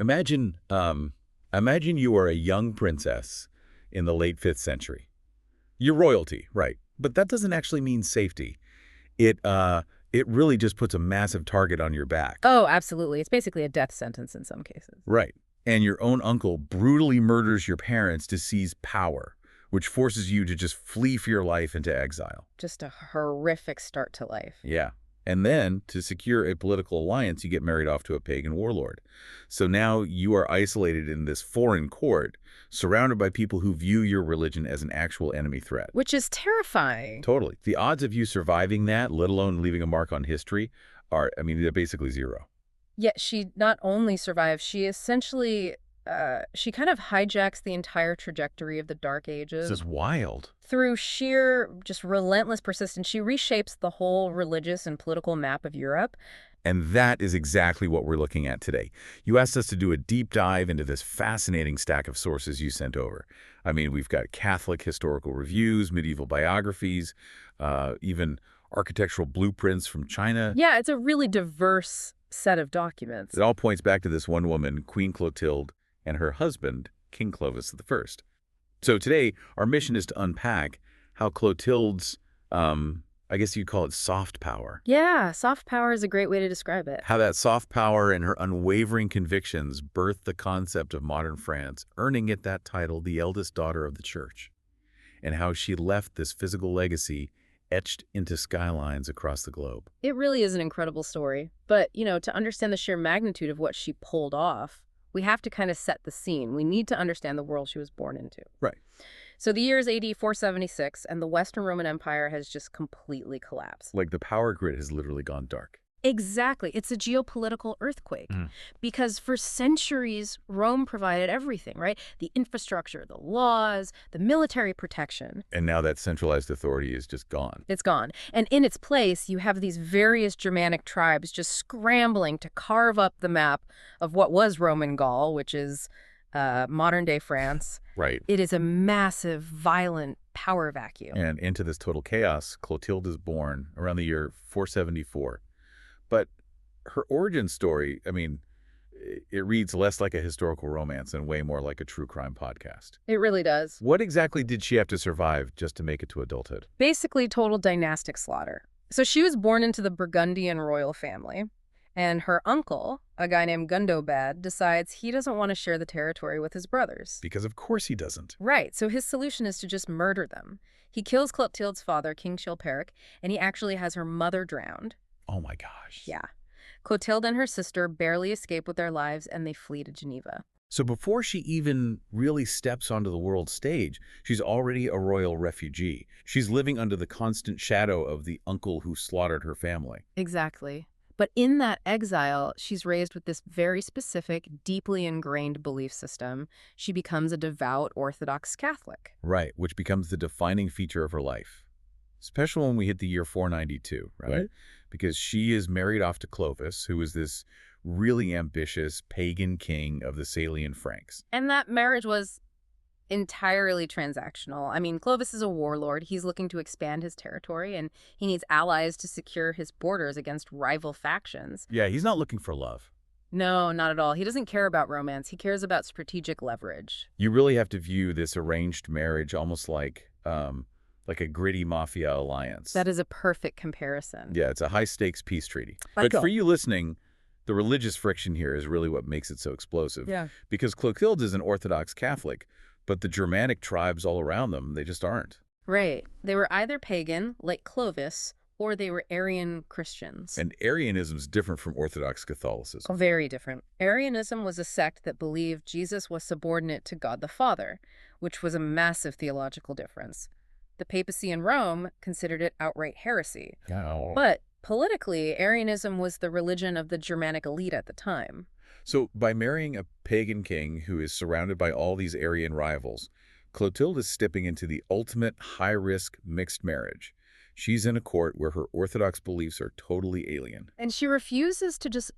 Imagine, imagine you are a young princess in the late 5th century. You're royalty, right? But that doesn't actually mean safety. It really just puts a massive target on your back. Oh, absolutely. It's basically a death sentence in some cases. Right. And your own uncle brutally murders your parents to seize power, which forces you to just flee for your life into exile. Just a horrific start to life. Yeah. And then, to secure a political alliance, you get married off to a pagan warlord. So now you are isolated in this foreign court, surrounded by people who view your religion as an actual enemy threat. Which is terrifying. Totally. The odds of you surviving that, let alone leaving a mark on history, they're basically zero. Yet she not only survives, she essentially, she kind of hijacks the entire trajectory of the Dark Ages. This is wild. Through sheer, just relentless persistence, she reshapes the whole religious and political map of Europe. And that is exactly what we're looking at today. You asked us to do a deep dive into this fascinating stack of sources you sent over. I mean, we've got Catholic historical reviews, medieval biographies, even architectural blueprints from China. Yeah, it's a really diverse set of documents. It all points back to this one woman, Queen Clotilde, and her husband, King Clovis I. So today, our mission is to unpack how Clotilde's, I guess you'd call it soft power. Yeah, soft power is a great way to describe it. How that soft power and her unwavering convictions birthed the concept of modern France, earning it that title, the eldest daughter of the church. And how she left this physical legacy etched into skylines across the globe. It really is an incredible story. But, to understand the sheer magnitude of what she pulled off, we have to kind of set the scene. We need to understand the world she was born into. Right. So the year is AD 476, and the Western Roman Empire has just completely collapsed. Like the power grid has literally gone dark. Exactly. It's a geopolitical earthquake. Because for centuries, Rome provided everything, right? The infrastructure, the laws, the military protection. And now that centralized authority is just gone. It's gone. And in its place, you have these various Germanic tribes just scrambling to carve up the map of what was Roman Gaul, which is modern-day France. Right. It is a massive, violent power vacuum. And into this total chaos, Clotilde is born around the year 474. But her origin story, it reads less like a historical romance and way more like a true crime podcast. It really does. What exactly did she have to survive just to make it to adulthood? Basically, total dynastic slaughter. So she was born into the Burgundian royal family, and her uncle, a guy named Gundobad, decides he doesn't want to share the territory with his brothers. Because of course he doesn't. Right, so his solution is to just murder them. He kills Clotilde's father, King Chilperic, and he actually has her mother drowned. Oh my gosh. Yeah. Clotilde and her sister barely escape with their lives, and they flee to Geneva. So before she even really steps onto the world stage, she's already a royal refugee. She's living under the constant shadow of the uncle who slaughtered her family. Exactly. But in that exile, she's raised with this very specific, deeply ingrained belief system. She becomes a devout Orthodox Catholic. Right, which becomes the defining feature of her life. Especially when we hit the year 492, right? Because she is married off to Clovis, who is this really ambitious pagan king of the Salian Franks. And that marriage was entirely transactional. Clovis is a warlord. He's looking to expand his territory, and he needs allies to secure his borders against rival factions. Yeah, he's not looking for love. No, not at all. He doesn't care about romance. He cares about strategic leverage. You really have to view this arranged marriage almost like a gritty mafia alliance. That is a perfect comparison. Yeah, it's a high-stakes peace treaty. But for you listening, the religious friction here is really what makes it so explosive. Yeah. Because Clotilde is an Orthodox Catholic, but the Germanic tribes all around them, they just aren't. Right. They were either pagan, like Clovis, or they were Arian Christians. And Arianism is different from Orthodox Catholicism. Oh, very different. Arianism was a sect that believed Jesus was subordinate to God the Father, which was a massive theological difference. The papacy in Rome considered it outright heresy. Oh. But politically, Arianism was the religion of the Germanic elite at the time. So by marrying a pagan king who is surrounded by all these Arian rivals, Clotilde is stepping into the ultimate high-risk mixed marriage. She's in a court where her Orthodox beliefs are totally alien. And she refuses to just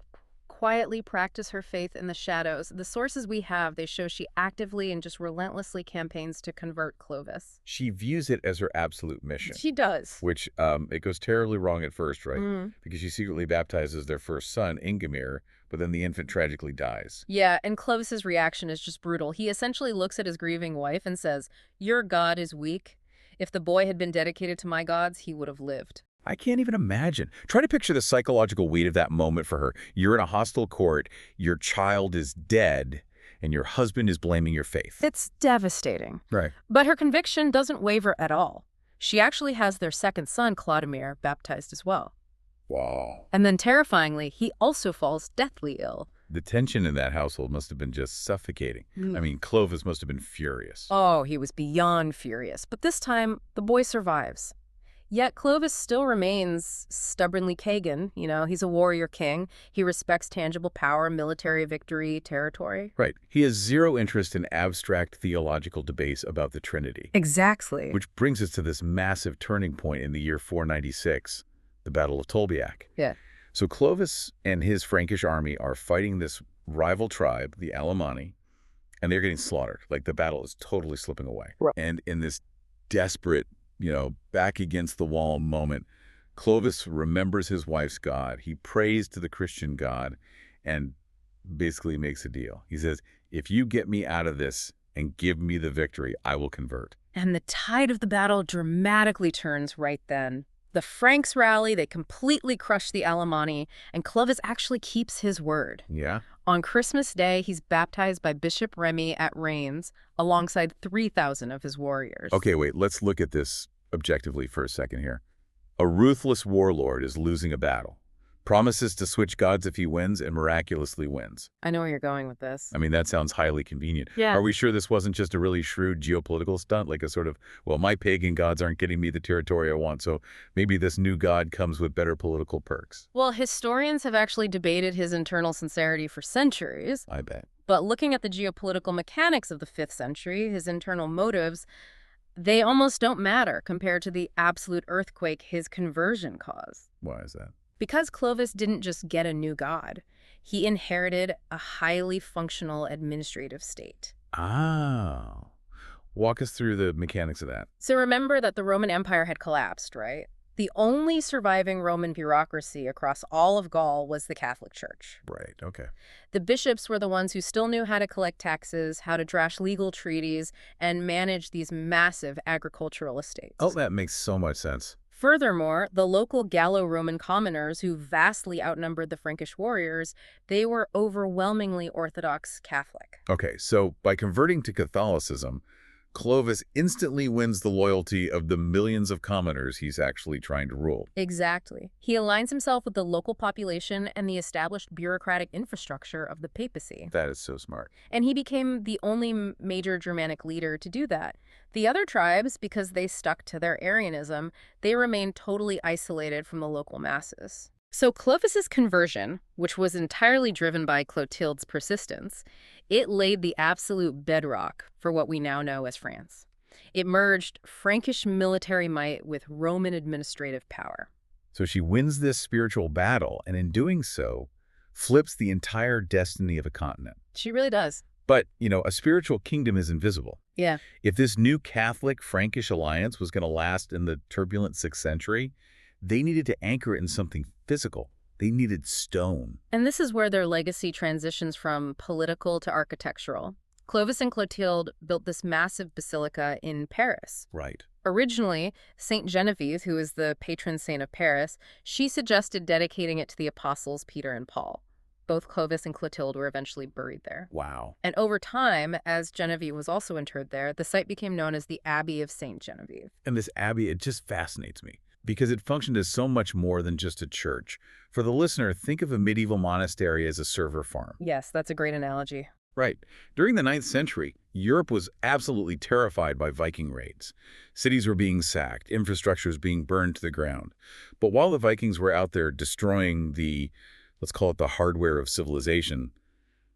quietly practice her faith in the shadows. The sources we have, they show she actively and just relentlessly campaigns to convert Clovis. She views it as her absolute mission, She does. which it goes terribly wrong at first, right? Mm. Because she secretly baptizes their first son, Ingemir, but then the infant tragically dies. Yeah, and Clovis's reaction is just brutal. He essentially looks at his grieving wife and says, "Your God is weak. If the boy had been dedicated to my gods, he would have lived." I can't even imagine. Try to picture the psychological weight of that moment for her. You're in a hostile court, your child is dead, and your husband is blaming your faith. It's devastating. Right. But her conviction doesn't waver at all. She actually has their second son, Clodomir, baptized as well. Wow. And then terrifyingly, he also falls deathly ill. The tension in that household must have been just suffocating. Mm. I mean, Clovis must have been furious. Oh, he was beyond furious. But this time, the boy survives. Yet Clovis still remains stubbornly Kagan. You know, he's a warrior king. He respects tangible power, military victory, territory. Right. He has zero interest in abstract theological debates about the Trinity. Exactly. Which brings us to this massive turning point in the year 496, the Battle of Tolbiac. Yeah. So Clovis and his Frankish army are fighting this rival tribe, the Alemanni, and they're getting slaughtered. Like the battle is totally slipping away. Right. And in this desperate, back against the wall moment, Clovis remembers his wife's God. He prays to the Christian God and basically makes a deal. He says, if you get me out of this and give me the victory, I will convert. And the tide of the battle dramatically turns right then. The Franks rally, they completely crush the Alemanni, and Clovis actually keeps his word. Yeah? On Christmas Day, he's baptized by Bishop Remy at Reims alongside 3,000 of his warriors. Okay, wait, let's look at this objectively for a second here. A ruthless warlord is losing a battle, promises to switch gods if he wins, and miraculously wins. I know where you're going with this. I mean, that sounds highly convenient. Yeah. Are we sure this wasn't just a really shrewd geopolitical stunt, like a sort of, well, my pagan gods aren't getting me the territory I want, so maybe this new god comes with better political perks? Well, historians have actually debated his internal sincerity for centuries. I bet. But looking at the geopolitical mechanics of the 5th century, his internal motives, they almost don't matter compared to the absolute earthquake his conversion caused. Why is that? Because Clovis didn't just get a new god, he inherited a highly functional administrative state. Oh. Walk us through the mechanics of that. So remember that the Roman Empire had collapsed, right? The only surviving Roman bureaucracy across all of Gaul was the Catholic Church. Right, okay. The bishops were the ones who still knew how to collect taxes, how to draft legal treaties, and manage these massive agricultural estates. Oh, that makes so much sense. Furthermore, the local Gallo-Roman commoners, who vastly outnumbered the Frankish warriors, they were overwhelmingly Orthodox Catholic. Okay, so by converting to Catholicism, Clovis instantly wins the loyalty of the millions of commoners he's actually trying to rule. Exactly. He aligns himself with the local population and the established bureaucratic infrastructure of the papacy. That is so smart. And he became the only major Germanic leader to do that. The other tribes, because they stuck to their Arianism, they remained totally isolated from the local masses. So Clovis's conversion, which was entirely driven by Clotilde's persistence, it laid the absolute bedrock for what we now know as France. It merged Frankish military might with Roman administrative power. So she wins this spiritual battle, and in doing so, flips the entire destiny of a continent. She really does. But, a spiritual kingdom is invisible. Yeah. If this new Catholic-Frankish alliance was going to last in the turbulent 6th century, they needed to anchor it in something physical. They needed stone. And this is where their legacy transitions from political to architectural. Clovis and Clotilde built this massive basilica in Paris. Right. Originally, Saint Genevieve, who is the patron saint of Paris, she suggested dedicating it to the apostles Peter and Paul. Both Clovis and Clotilde were eventually buried there. Wow. And over time, as Genevieve was also interred there, the site became known as the Abbey of Saint Genevieve. And this abbey, it just fascinates me because it functioned as so much more than just a church. For the listener, think of a medieval monastery as a server farm. Yes, that's a great analogy. Right. During the 9th century, Europe was absolutely terrified by Viking raids. Cities were being sacked, infrastructures being burned to the ground. But while the Vikings were out there destroying let's call it the hardware of civilization,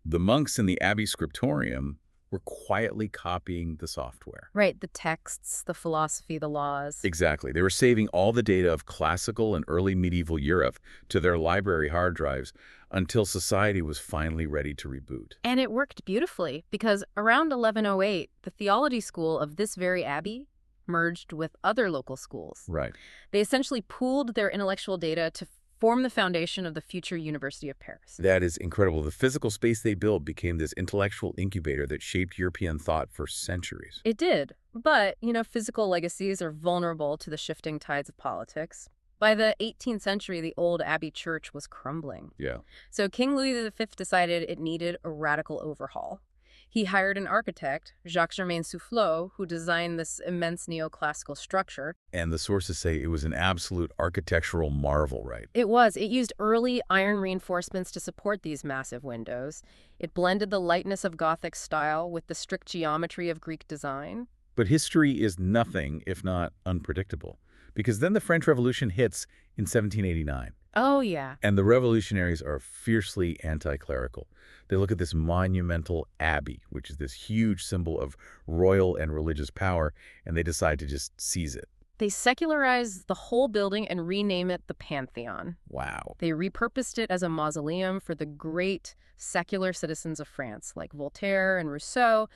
the monks in the Abbey scriptorium, were quietly copying the software. Right, the texts, the philosophy, the laws. Exactly. They were saving all the data of classical and early medieval Europe to their library hard drives until society was finally ready to reboot. And it worked beautifully because around 1108, the theology school of this very abbey merged with other local schools. Right. They essentially pooled their intellectual data to form the foundation of the future University of Paris. That is incredible. The physical space they built became this intellectual incubator that shaped European thought for centuries. It did, but, physical legacies are vulnerable to the shifting tides of politics. By the 18th century, the old abbey church was crumbling. Yeah. So King Louis V decided it needed a radical overhaul. He hired an architect, Jacques-Germain Soufflot, who designed this immense neoclassical structure. And the sources say it was an absolute architectural marvel, right? It was. It used early iron reinforcements to support these massive windows. It blended the lightness of Gothic style with the strict geometry of Greek design. But history is nothing if not unpredictable, because then the French Revolution hits in 1789. Oh, yeah. And the revolutionaries are fiercely anti-clerical. They look at this monumental abbey, which is this huge symbol of royal and religious power, and they decide to just seize it. They secularized the whole building and rename it the Pantheon. Wow. They repurposed it as a mausoleum for the great secular citizens of France, like Voltaire and Rousseau.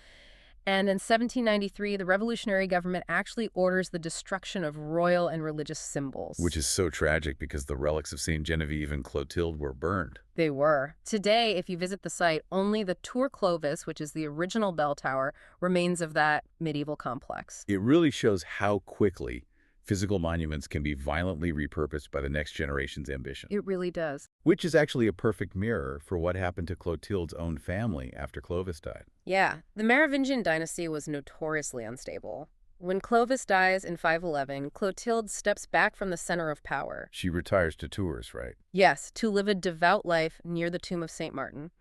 And in 1793, the revolutionary government actually orders the destruction of royal and religious symbols. Which is so tragic because the relics of St. Genevieve and Clotilde were burned. They were. Today, if you visit the site, only the Tour Clovis, which is the original bell tower, remains of that medieval complex. It really shows how quickly physical monuments can be violently repurposed by the next generation's ambition. It really does. Which is actually a perfect mirror for what happened to Clotilde's own family after Clovis died. Yeah, the Merovingian dynasty was notoriously unstable. When Clovis dies in 511, Clotilde steps back from the center of power. She retires to Tours, right? Yes, to live a devout life near the tomb of St. Martin.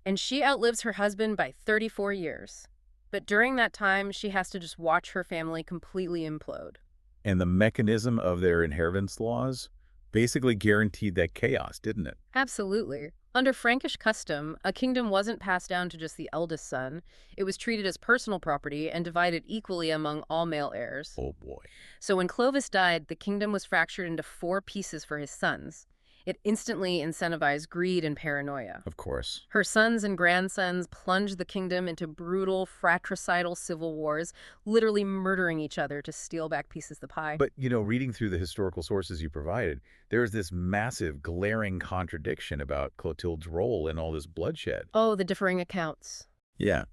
And she outlives her husband by 34 years. But during that time, she has to just watch her family completely implode. And the mechanism of their inheritance laws basically guaranteed that chaos, didn't it? Absolutely. Under Frankish custom, a kingdom wasn't passed down to just the eldest son. It was treated as personal property and divided equally among all male heirs. Oh boy. So when Clovis died, the kingdom was fractured into 4 pieces for his sons. It instantly incentivized greed and paranoia. Of course. Her sons and grandsons plunged the kingdom into brutal, fratricidal civil wars, literally murdering each other to steal back pieces of the pie. But, reading through the historical sources you provided, there's this massive, glaring contradiction about Clotilde's role in all this bloodshed. Oh, the differing accounts. Yeah.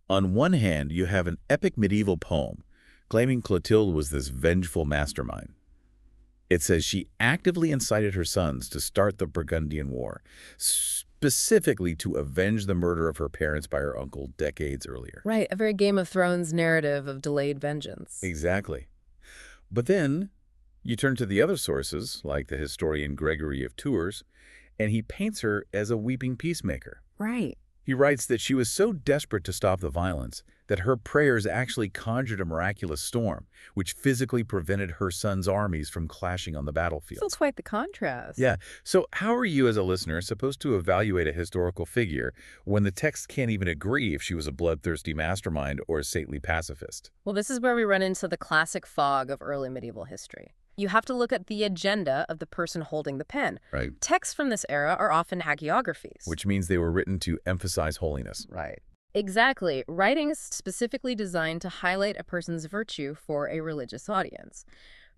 On one hand, you have an epic medieval poem claiming Clotilde was this vengeful mastermind. It says she actively incited her sons to start the Burgundian War, specifically to avenge the murder of her parents by her uncle decades earlier. Right, a very Game of Thrones narrative of delayed vengeance. Exactly. But then you turn to the other sources, like the historian Gregory of Tours, and he paints her as a weeping peacemaker. Right. He writes that she was so desperate to stop the violence that her prayers actually conjured a miraculous storm, which physically prevented her son's armies from clashing on the battlefield. Still quite the contrast. Yeah. So how are you as a listener supposed to evaluate a historical figure when the text can't even agree if she was a bloodthirsty mastermind or a saintly pacifist? Well, this is where we run into the classic fog of early medieval history. You have to look at the agenda of the person holding the pen. Right. Texts from this era are often hagiographies. Which means they were written to emphasize holiness. Right. Exactly. Writings specifically designed to highlight a person's virtue for a religious audience.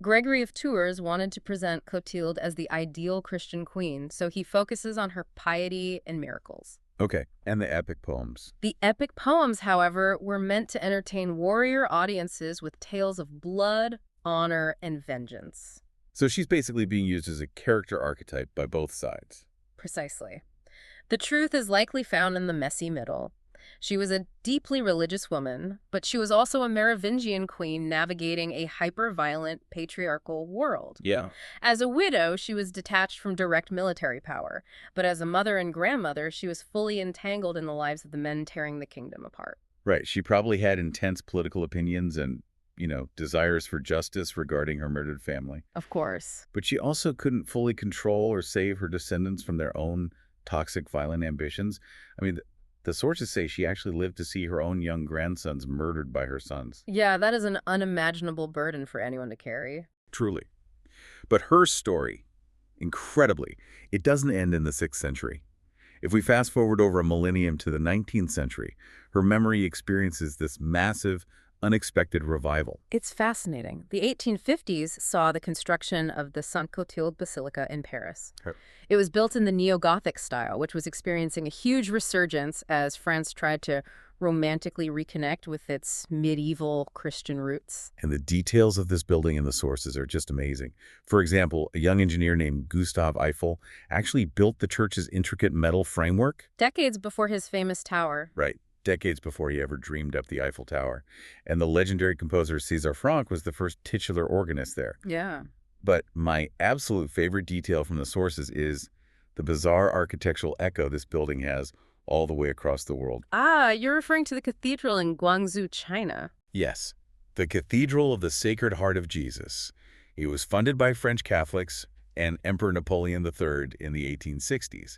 Gregory of Tours wanted to present Clotilde as the ideal Christian queen, so he focuses on her piety and miracles. Okay. And the epic poems. The epic poems, however, were meant to entertain warrior audiences with tales of blood, honor, and vengeance. So she's basically being used as a character archetype by both sides. Precisely. The truth is likely found in the messy middle. She was a deeply religious woman, but she was also a Merovingian queen navigating a hyper-violent patriarchal world. Yeah. As a widow, she was detached from direct military power, but as a mother and grandmother, she was fully entangled in the lives of the men tearing the kingdom apart. Right. She probably had intense political opinions and desires for justice regarding her murdered family. Of course. But she also couldn't fully control or save her descendants from their own toxic, violent ambitions. I mean, The sources say she actually lived to see her own young grandsons murdered by her sons. Yeah, that is an unimaginable burden for anyone to carry. Truly. But her story, incredibly, it doesn't end in the 6th century. If we fast forward over a millennium to the 19th century, her memory experiences this massive, unexpected revival. It's fascinating. The 1850s saw the construction of the St. Clotilde Basilica in Paris. Okay. It was built in the neo-Gothic style, which was experiencing a huge resurgence as France tried to romantically reconnect with its medieval Christian roots. And the details of this building in the sources are just amazing. For example, a young engineer named Gustave Eiffel actually built the church's intricate metal framework. Decades before his famous tower. Right. Decades before he ever dreamed up the Eiffel Tower. And the legendary composer César Franck was the first titular organist there. Yeah. But my absolute favorite detail from the sources is the bizarre architectural echo this building has all the way across the world. Ah, you're referring to the cathedral in Guangzhou, China. Yes, the Cathedral of the Sacred Heart of Jesus. It was funded by French Catholics and Emperor Napoleon III in the 1860s.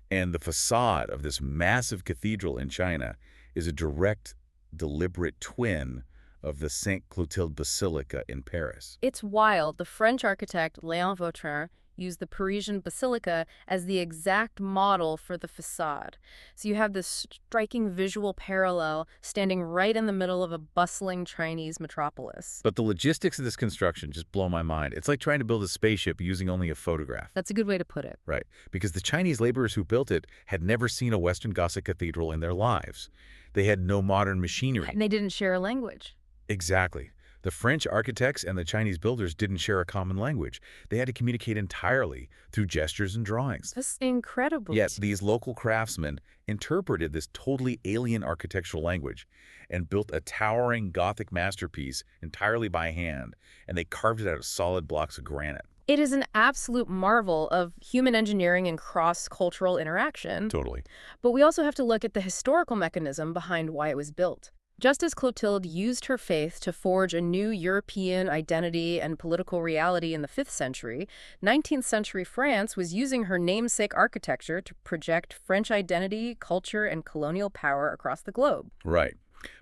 And the facade of this massive cathedral in China is a direct, deliberate twin of the St. Clotilde Basilica in Paris. It's wild. The French architect Léon Vautrin used the Parisian basilica as the exact model for the facade. So you have this striking visual parallel standing right in the middle of a bustling Chinese metropolis. But the logistics of this construction just blow my mind. It's like trying to build a spaceship using only a photograph. That's a good way to put it. Right, because the Chinese laborers who built it had never seen a Western Gothic cathedral in their lives. They had no modern machinery. And they didn't share a language. Exactly. The French architects and the Chinese builders didn't share a common language. They had to communicate entirely through gestures and drawings. That's incredible. Yet these local craftsmen interpreted this totally alien architectural language and built a towering Gothic masterpiece entirely by hand, and they carved it out of solid blocks of granite. It is an absolute marvel of human engineering and cross-cultural interaction. Totally. But we also have to look at the historical mechanism behind why it was built. Just as Clotilde used her faith to forge a new European identity and political reality in the 5th century, 19th century France was using her namesake architecture to project French identity, culture, and colonial power across the globe. Right.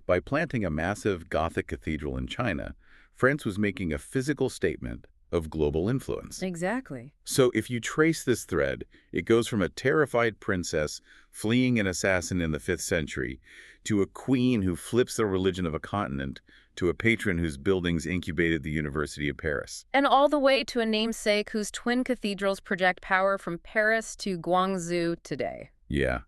By planting a massive Gothic cathedral in China, France was making a physical statement of global influence. Exactly. So if you trace this thread, it goes from a terrified princess fleeing an assassin in the 5th century to a queen who flips the religion of a continent to a patron whose buildings incubated the University of Paris. And all the way to a namesake whose twin cathedrals project power from Paris to Guangzhou today. Yeah.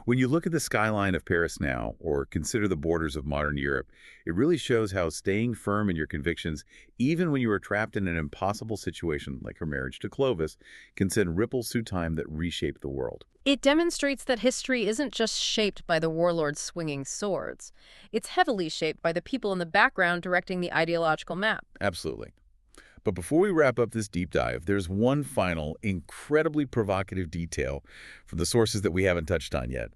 When you look at the skyline of Paris now, or consider the borders of modern Europe, it really shows how staying firm in your convictions, even when you are trapped in an impossible situation like her marriage to Clovis, can send ripples through time that reshape the world. It demonstrates that history isn't just shaped by the warlords swinging swords. It's heavily shaped by the people in the background directing the ideological map. Absolutely. But before we wrap up this deep dive, there's one final, incredibly provocative detail from the sources that we haven't touched on yet.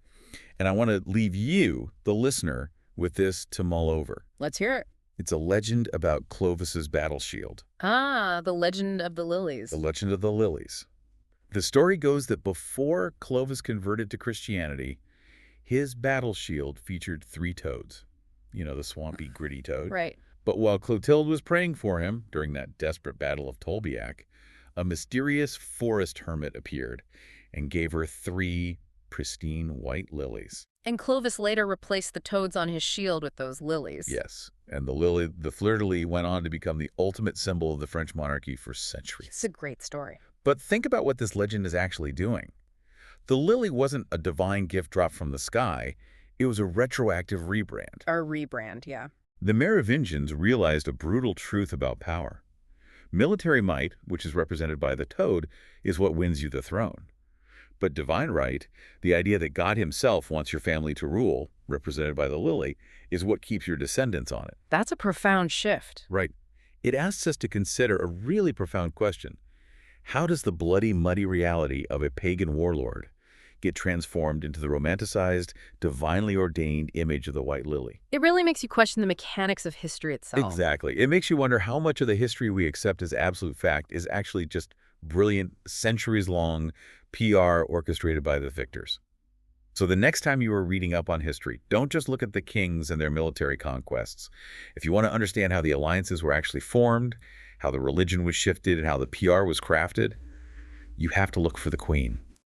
And I want to leave you, the listener, with this to mull over. Let's hear it. It's a legend about Clovis's battle shield. Ah, the legend of the lilies. The legend of the lilies. The story goes that before Clovis converted to Christianity, his battle shield featured 3 toads. You know, the swampy, gritty toad. Right. But while Clotilde was praying for him during that desperate battle of Tolbiac, a mysterious forest hermit appeared and gave her 3 pristine white lilies. And Clovis later replaced the toads on his shield with those lilies. Yes, and the fleur-de-lis went on to become the ultimate symbol of the French monarchy for centuries. It's a great story. But think about what this legend is actually doing. The lily wasn't a divine gift dropped from the sky. It was a retroactive rebrand. A rebrand, yeah. The Merovingians realized a brutal truth about power. Military might, which is represented by the toad, is what wins you the throne. But divine right, the idea that God himself wants your family to rule, represented by the lily, is what keeps your descendants on it. That's a profound shift. Right. It asks us to consider a really profound question. How does the bloody, muddy reality of a pagan warlord get transformed into the romanticized, divinely ordained image of the white lily? It really makes you question the mechanics of history itself. Exactly. It makes you wonder how much of the history we accept as absolute fact is actually just brilliant, centuries-long PR orchestrated by the victors. So the next time you are reading up on history, don't just look at the kings and their military conquests. If you want to understand how the alliances were actually formed, how the religion was shifted, and how the PR was crafted, you have to look for the queen.